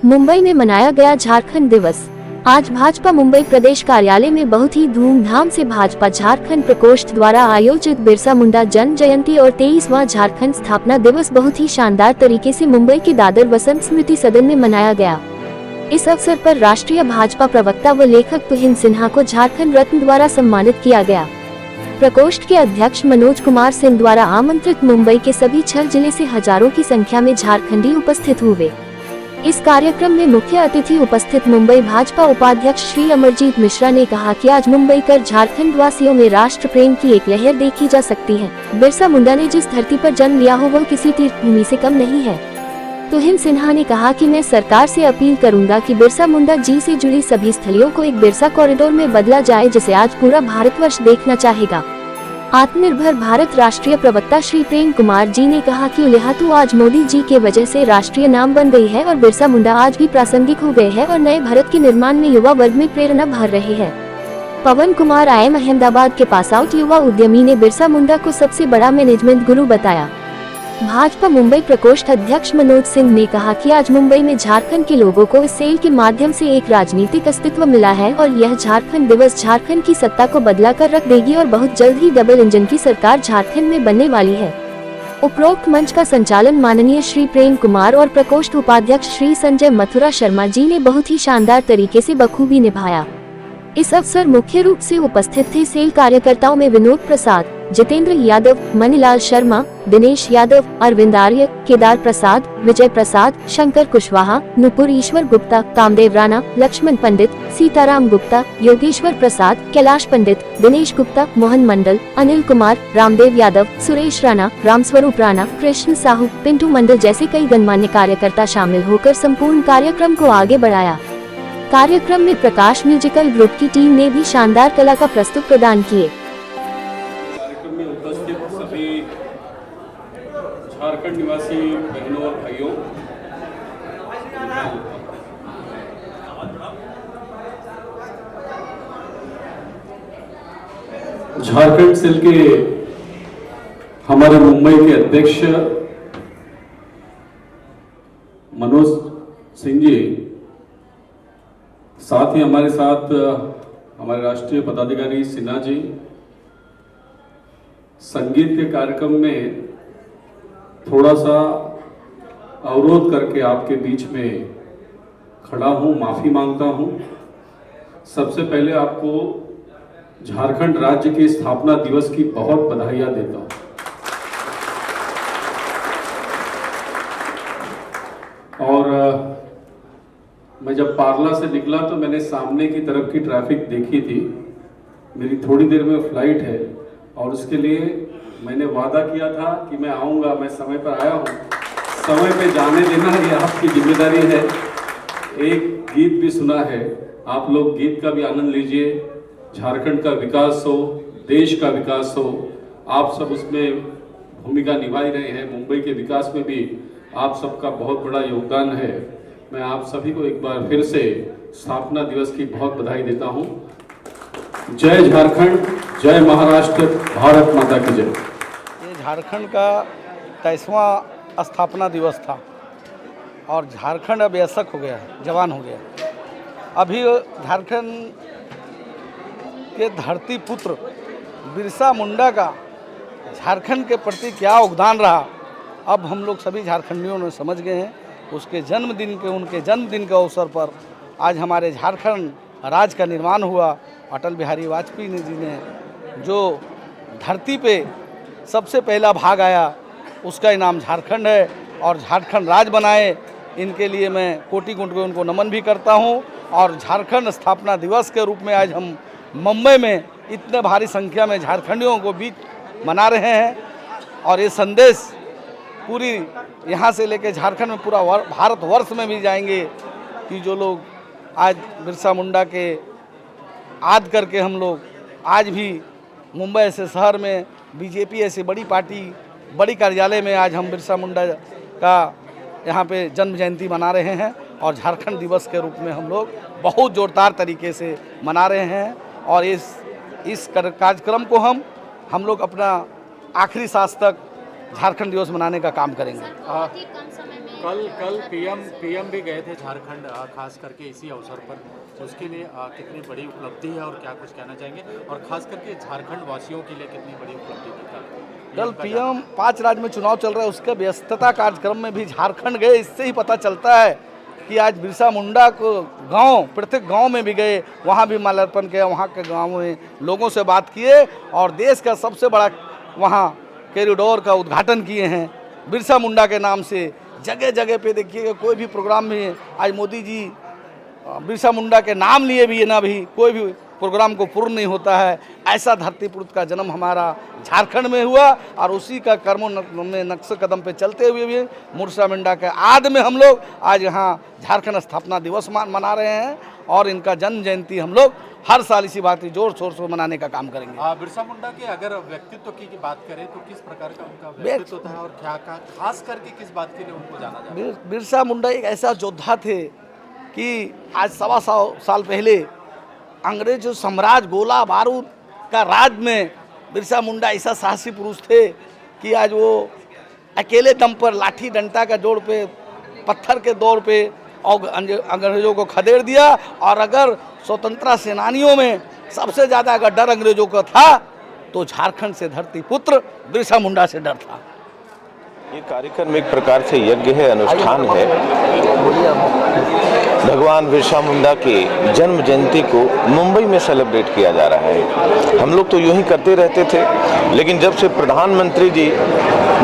मुंबई में मनाया गया झारखंड दिवस। आज भाजपा मुंबई प्रदेश कार्यालय में बहुत ही धूमधाम से भाजपा झारखंड प्रकोष्ठ द्वारा आयोजित बिरसा मुंडा जन्म जयंती और 23वां झारखंड स्थापना दिवस बहुत ही शानदार तरीके से मुंबई के दादर वसंत स्मृति सदन में मनाया गया। इस अवसर पर राष्ट्रीय भाजपा प्रवक्ता व लेखक तुहिन सिन्हा को झारखंड रत्न द्वारा सम्मानित किया गया। प्रकोष्ठ के अध्यक्ष मनोज कुमार सिंह द्वारा आमंत्रित मुंबई के सभी 6 जिले से हजारों की संख्या में झारखंडी उपस्थित हुए। इस कार्यक्रम में मुख्य अतिथि उपस्थित मुंबई भाजपा उपाध्यक्ष श्री अमरजीत मिश्रा ने कहा कि आज मुंबई कर झारखंड वासियों में राष्ट्र प्रेम की एक लहर देखी जा सकती है। बिरसा मुंडा ने जिस धरती पर जन्म लिया हो वह किसी तीर्थ भूमि से कम नहीं है। तुहिन सिन्हा ने कहा कि मैं सरकार से अपील करूंगा कि बिरसा मुंडा जी से जुड़ी सभी स्थलियों को एक बिरसा कॉरिडोर में बदला जाए, जिसे आज पूरा भारतवर्ष देखना चाहेगा। आत्मनिर्भर भारत राष्ट्रीय प्रवक्ता श्री प्रेम कुमार जी ने कहा कि उलिहातू आज मोदी जी के वजह से राष्ट्रीय नाम बन गई है और बिरसा मुंडा आज भी प्रासंगिक हो गए हैं और नए भारत के निर्माण में युवा वर्ग में प्रेरणा भर रहे हैं। पवन कुमार IIM अहमदाबाद के पास आउट युवा उद्यमी ने बिरसा मुंडा को सबसे बड़ा मैनेजमेंट गुरु बताया। भाजपा मुंबई प्रकोष्ठ अध्यक्ष मनोज सिंह ने कहा कि आज मुंबई में झारखंड के लोगों को इस सेल के माध्यम से एक राजनीतिक अस्तित्व मिला है और यह झारखंड दिवस झारखंड की सत्ता को बदला कर रख देगी और बहुत जल्द ही डबल इंजन की सरकार झारखंड में बनने वाली है। उपरोक्त मंच का संचालन माननीय श्री प्रेम कुमार और प्रकोष्ठ उपाध्यक्ष श्री संजय मथुरा शर्मा जी ने बहुत ही शानदार तरीके से बखूबी निभाया। इस अवसर मुख्य रूप से उपस्थित थे सेल कार्यकर्ताओं में विनोद प्रसाद, जितेंद्र यादव, मनीलाल शर्मा, दिनेश यादव, अरविंद आर्य, केदार प्रसाद, विजय प्रसाद, शंकर कुशवाहा, नुपुर ईश्वर गुप्ता, कामदेव राणा, लक्ष्मण पंडित, सीताराम गुप्ता, योगेश्वर प्रसाद, कैलाश पंडित, दिनेश गुप्ता, मोहन मंडल, अनिल कुमार, रामदेव यादव, सुरेश राणा, रामस्वरूप राणा, कृष्ण साहू, पिंटू मंडल जैसे कई गणमान्य कार्यकर्ता शामिल होकर संपूर्ण कार्यक्रम को आगे बढ़ाया। कार्यक्रम में प्रकाश म्यूजिकल ग्रुप की टीम ने भी शानदार कला का प्रस्तुत प्रदान किए। कार्यक्रम में उपस्थित सभी झारखंड निवासी बहनों और भाइयों, झारखंड सेल के हमारे मुंबई के अध्यक्ष मनोज सिंह जी, साथ ही हमारे साथ हमारे राष्ट्रीय पदाधिकारी सिन्हा जी, संगीत के कार्यक्रम में थोड़ा सा अवरोध करके आपके बीच में खड़ा हूं, माफी मांगता हूं। सबसे पहले आपको झारखंड राज्य के स्थापना दिवस की बहुत बधाइयां देता हूं। और मैं जब पार्ला से निकला तो मैंने सामने की तरफ की ट्रैफिक देखी थी। मेरी थोड़ी देर में फ्लाइट है और उसके लिए मैंने वादा किया था कि मैं आऊँगा। मैं समय पर आया हूँ। समय पे जाने देना ये आपकी जिम्मेदारी है। एक गीत भी सुना है, आप लोग गीत का भी आनंद लीजिए। झारखंड का विकास हो, देश का विकास हो, आप सब उसमें भूमिका निभा रहे हैं। मुंबई के विकास में भी आप सबका बहुत बड़ा योगदान है। मैं आप सभी को एक बार फिर से स्थापना दिवस की बहुत बधाई देता हूं। जय झारखंड, जय महाराष्ट्र, भारत माता की जय। ये झारखंड का 23वां स्थापना दिवस था और झारखंड अब वयस्क हो गया है, जवान हो गया। अभी झारखंड के धरती पुत्र बिरसा मुंडा का झारखंड के प्रति क्या योगदान रहा, अब हम लोग सभी झारखंडियों ने समझ गए हैं। उनके जन्मदिन के अवसर पर आज हमारे झारखंड राज्य का निर्माण हुआ। अटल बिहारी वाजपेयी जी ने जो धरती पे सबसे पहला भाग आया, उसका इनाम झारखंड है और झारखंड राज्य बनाए। इनके लिए मैं कोटि कोटि उनको नमन भी करता हूं। और झारखंड स्थापना दिवस के रूप में आज हम मुंबई में इतने भारी संख्या में झारखंडियों को बीच मना रहे हैं और ये संदेश पूरी यहाँ से लेके झारखंड में पूरा भारतवर्ष में भी जाएंगे कि जो लोग आज बिरसा मुंडा के याद करके हम लोग आज भी मुंबई ऐसे शहर में बीजेपी ऐसी बड़ी पार्टी, बड़ी कार्यालय में आज हम बिरसा मुंडा का यहाँ पे जन्म जयंती मना रहे हैं और झारखंड दिवस के रूप में हम लोग बहुत जोरदार तरीके से मना रहे हैं। और इस कार्यक्रम को हम लोग अपना आखिरी सांस तक झारखंड दिवस मनाने का काम करेंगे। कल पीएम भी गए थे झारखंड, खास करके इसी अवसर पर। उसके लिए कितनी बड़ी उपलब्धि है और क्या कुछ कहना चाहेंगे, और खास करके झारखंड वासियों के लिए कितनी बड़ी उपलब्धि थी? कल पीएम 5 राज्य में चुनाव चल रहा है, उसका व्यस्तता कार्यक्रम में भी झारखंड गए। इससे ही पता चलता है कि आज बिरसा मुंडा को गांव, प्रत्येक गांव में भी गए, वहां भी माल्यार्पण किया, वहां के गांव में लोगों से बात किए और देश का सबसे बड़ा वहां कॉरिडोर का उद्घाटन किए हैं बिरसा मुंडा के नाम से। जगह जगह पे देखिएगा, कोई भी प्रोग्राम में आज मोदी जी बिरसा मुंडा के नाम लिए भी है ना, भी कोई भी प्रोग्राम को पूर्ण नहीं होता है। ऐसा धरती पुरुष का जन्म हमारा झारखंड में हुआ और उसी का कर्मों में नक्श कदम पे चलते हुए भी बिरसा मुंडा के आद में हम लोग आज यहाँ झारखंड स्थापना दिवस मना रहे हैं और इनका जन्म जयंती हम लोग हर साल इसी बात जोर शोर से मनाने का काम करेंगे। बिरसा मुंडा के अगर व्यक्तित्व की बात करें तो किस प्रकार का उनका व्यक्तित्व था और क्या खास करके किस बात के लिए उनको जाना जाता है? बिरसा मुंडा एक ऐसा योद्धा थे कि आज 125 साल पहले अंग्रेज साम्राज्य गोला बारूद का राज में बिरसा मुंडा ऐसा साहसी पुरुष थे कि आज वो अकेले दम पर लाठी डंडा का जोड़ पे, पत्थर के दौर पे और अंग्रेजों को खदेड़ दिया। और अगर स्वतंत्रता सेनानियों में सबसे ज़्यादा अगर डर अंग्रेजों का था तो झारखंड से धरती पुत्र बिरसा मुंडा से डर था। ये कार्यक्रम एक प्रकार से यज्ञ है, अनुष्ठान है। भगवान बिरसा मुंडा की जन्म जयंती को मुंबई में सेलिब्रेट किया जा रहा है। हम लोग तो यूं ही करते रहते थे, लेकिन जब से प्रधानमंत्री जी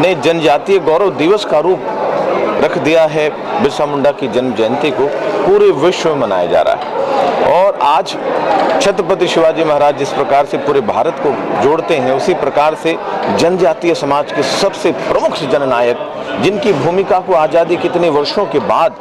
ने जनजातीय गौरव दिवस का रूप रख दिया है, बिरसा मुंडा की जन्म जयंती को पूरे विश्व में मनाया जा रहा है। और आज छत्रपति शिवाजी महाराज जिस प्रकार से पूरे भारत को जोड़ते हैं, उसी प्रकार से जनजातीय समाज के सबसे प्रमुख जननायक, जिनकी भूमिका को आज़ादी कितने वर्षों के बाद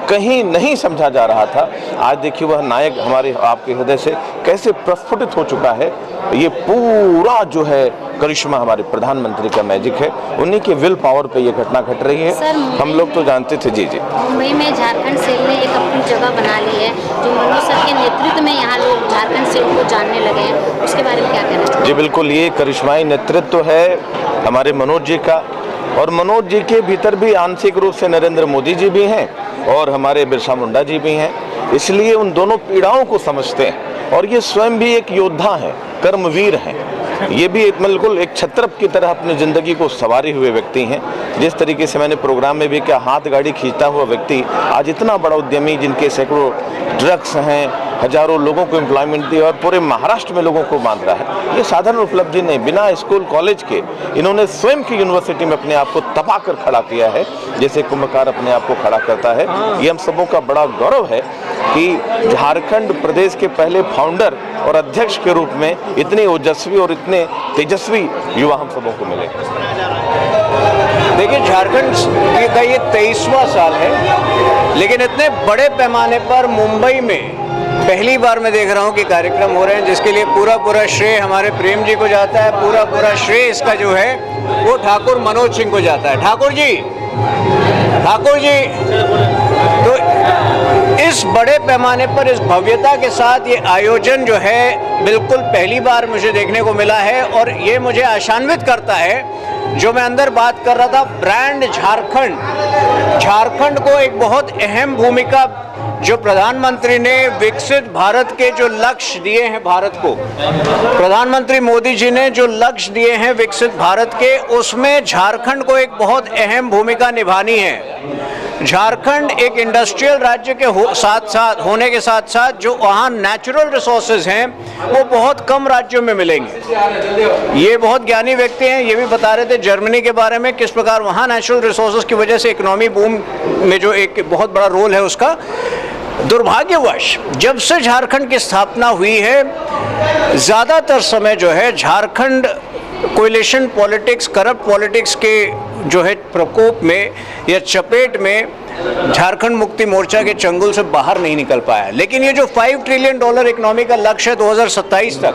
कहीं नहीं समझा जा रहा था, आज देखिए वह नायक हमारे आपके हृदय से कैसे प्रस्फुटित हो चुका है। ये पूरा जो है करिश्मा हमारे प्रधानमंत्री का मैजिक है, उन्हीं के विल पावर पे ये घटना घट रही है। हम लोग तो जानते थे। जी मुंबई में झारखंड सेल ने एक अपनी जगह बना ली है, जो मनोज सर के नेतृत्व में यहाँ लोग झारखंड सेल को जानने लगे हैं, उसके बारे में क्या कहना चाहिए? जी बिल्कुल, ये करिश्माई नेतृत्व है हमारे मनोज जी का, और मनोज जी के भीतर भी आंशिक रूप से नरेंद्र मोदी जी भी हैं और हमारे बिरसा मुंडा जी भी हैं। इसलिए उन दोनों पीड़ाओं को समझते हैं और ये स्वयं भी एक योद्धा हैं, कर्मवीर हैं। ये भी बिल्कुल एक छत्रप की तरह अपनी ज़िंदगी को संवारे हुए व्यक्ति हैं। जिस तरीके से मैंने प्रोग्राम में भी क्या हाथ गाड़ी खींचता हुआ व्यक्ति आज इतना बड़ा उद्यमी, जिनके सैकड़ों ट्रक्स हैं, हजारों लोगों को एम्प्लॉयमेंट दी और पूरे महाराष्ट्र में लोगों को बांध रहा है, ये साधारण उपलब्धि नहीं। बिना स्कूल कॉलेज के इन्होंने स्वयं की यूनिवर्सिटी में अपने आप को तपा कर खड़ा किया है, जैसे कुंभकार अपने आप को खड़ा करता है। ये हम सबों का बड़ा गौरव है कि झारखंड प्रदेश के पहले फाउंडर और अध्यक्ष के रूप में इतने ओजस्वी और इतने तेजस्वी युवा हम सबों को मिले। देखिए, झारखंड का ये 23वां साल है, लेकिन इतने बड़े पैमाने पर मुंबई में पहली बार मैं देख रहा हूँ कि कार्यक्रम हो रहे हैं, जिसके लिए पूरा श्रेय हमारे प्रेम जी को जाता है। पूरा श्रेय इसका जो है वो ठाकुर मनोज सिंह को जाता है। ठाकुर जी, तो इस बड़े पैमाने पर इस भव्यता के साथ ये आयोजन जो है बिल्कुल पहली बार मुझे देखने को मिला है, और ये मुझे आशान्वित करता है। जो मैं अंदर बात कर रहा था, ब्रांड झारखंड को एक बहुत अहम भूमिका जो प्रधानमंत्री ने विकसित भारत के जो लक्ष्य दिए हैं भारत को, प्रधानमंत्री मोदी जी ने जो लक्ष्य दिए हैं विकसित भारत के, उसमें झारखंड को एक बहुत अहम भूमिका निभानी है। झारखंड एक इंडस्ट्रियल राज्य के होने के साथ साथ जो वहाँ नेचुरल रिसोर्सेज हैं वो बहुत कम राज्यों में मिलेंगे। ये बहुत ज्ञानी व्यक्ति हैं, ये भी बता रहे थे जर्मनी के बारे में, किस प्रकार वहाँ नेचुरल रिसोर्सेज की वजह से इकोनॉमी बूम में जो एक बहुत बड़ा रोल है उसका। दुर्भाग्यवश जब से झारखंड की स्थापना हुई है, ज़्यादातर समय जो है Jharkhand coalition politics, corrupt politics के जो है प्रकोप में या चपेट में झारखंड मुक्ति मोर्चा के चंगुल से बाहर नहीं निकल पाया। लेकिन ये जो $5 ट्रिलियन इकोनॉमी का लक्ष्य है 2027 तक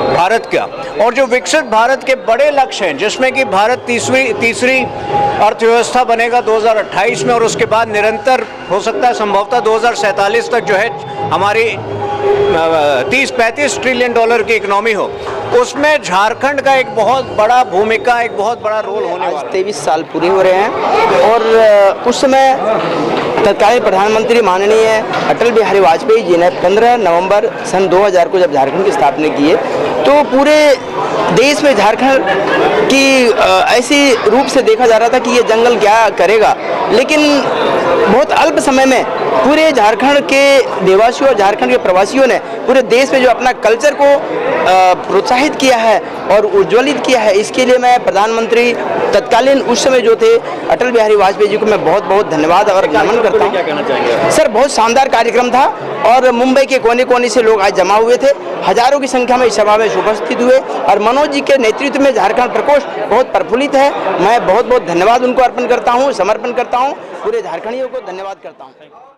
भारत का, और जो विकसित भारत के बड़े लक्ष्य हैं जिसमें कि भारत तीसरी अर्थव्यवस्था बनेगा 2028 में, और उसके बाद निरंतर हो सकता है संभवतः 2047 तक जो है हमारी $30-35 ट्रिलियन की इकोनॉमी हो, उसमें झारखंड का एक बहुत बड़ा भूमिका, एक बहुत बड़ा रोल होने वाला है। 23 साल पूरे हो रहे हैं और उस समय तत्कालीन प्रधानमंत्री माननीय अटल बिहारी वाजपेयी जी ने 15 नवंबर सन 2000 को जब झारखंड की स्थापना की है, तो पूरे देश में झारखंड की ऐसी रूप से देखा जा रहा था कि ये जंगल क्या करेगा, लेकिन बहुत अल्प समय में पूरे झारखंड के निवासियों और झारखंड के प्रवासियों ने पूरे देश में जो अपना कल्चर को प्रोत्साहित किया है और उज्ज्वलित किया है, इसके लिए मैं प्रधानमंत्री तत्कालीन उस समय जो थे अटल बिहारी वाजपेयी जी को मैं बहुत बहुत धन्यवाद और नमन करता हूँ। क्या कहना चाहेंगे सर, बहुत शानदार कार्यक्रम था और मुंबई के कोने कोने से लोग आज जमा हुए थे, हजारों की संख्या में इस सभा में उपस्थित हुए और मनोज जी के नेतृत्व में झारखंड प्रकोष्ठ बहुत प्रफुल्लित है। मैं बहुत बहुत धन्यवाद उनको अर्पण करता हूँ, समर्पण करता हूँ, पूरे झारखंडियों को धन्यवाद करता हूँ।